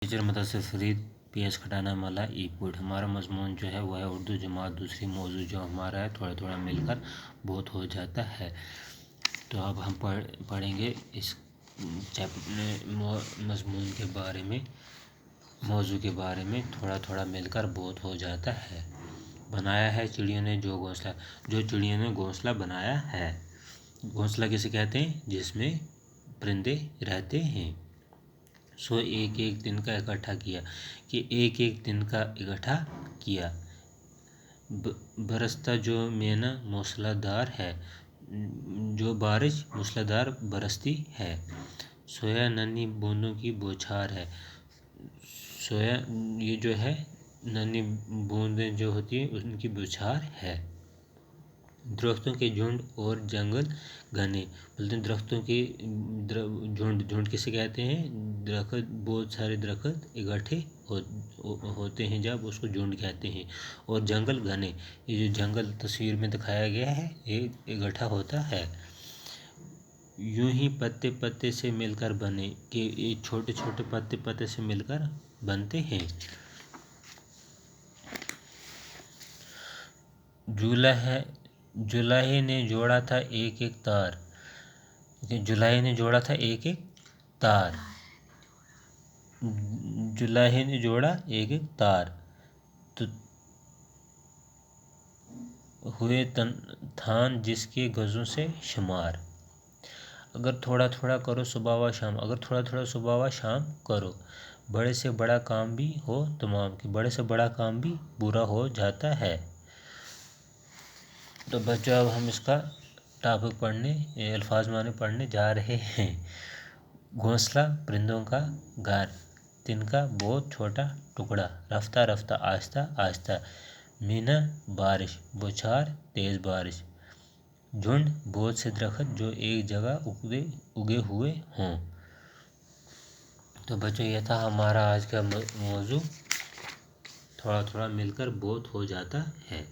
Teacher Mudassir Farid PS Khatana माला ईपुट। हमारा मजमून जो है वो है उर्दू जमात दूसरी। मौजू जो हमारा है थोड़ा थोड़ा मिलकर बहुत हो जाता है। तो अब हम पढ़ेंगे इस मजमून के बारे में, मौजू के बारे में। थोड़ा थोड़ा मिलकर बहुत हो जाता है। बनाया है चिड़ियों ने जो घोंसला, जो चिड़ियों ने घोंसला बनाया है। घोंसला किसे कहते हैं? जिसमें परिंदे रहते हैं। सो एक एक दिन का इकट्ठा किया, कि एक एक दिन का इकट्ठा किया। बरसता जो मेना मूसलाधार है, जो बारिश मूसलाधार बरसती है। सोया नन्ही बूंदों की बौछार है। सोया ये जो है नन्ही बूंदें जो होती है उनकी बौछार है। दरख्तों के झुंड और जंगल घने, बोलते हैं दरख्तों के झुंड। झुंड किसे कहते हैं? दरख्त, बहुत सारे दरख्त इकट्ठे होते हैं जब, उसको झुंड कहते हैं। और जंगल घने, ये जो जंगल तस्वीर में दिखाया गया है ये इकट्ठा होता है। यूं ही पत्ते पत्ते से मिलकर बने, कि ये छोटे छोटे पत्ते पत्ते से मिलकर बनते हैं। जुलाहे ने जोड़ा था एक एक तार। जुलाहे ने जोड़ा था एक एक तार। जुलाहे ने जोड़ा एक एक तार, तो हुए थान जिसके गजों से शुमार। अगर थोड़ा थोड़ा करो सुबह व शाम, अगर थोड़ा थोड़ा सुबह व शाम करो, बड़े से बड़ा काम भी हो तमाम, कि बड़े से बड़ा काम भी बुरा हो जाता है। तो बच्चों अब हम इसका टॉपिक पढ़ने, अल्फाज माने पढ़ने जा रहे हैं। घोंसला परिंदों का घर, तिनका बहुत छोटा टुकड़ा, रफ्ता रफ्ता आहिस्ता आहिस्ता, मीना बारिश, बौछार तेज बारिश, झुंड बहुत से दरख्त जो एक जगह उगे हुए हों। तो बच्चों ये था हमारा आज का मौजू, थोड़ा थोड़ा मिलकर बहुत हो जाता है।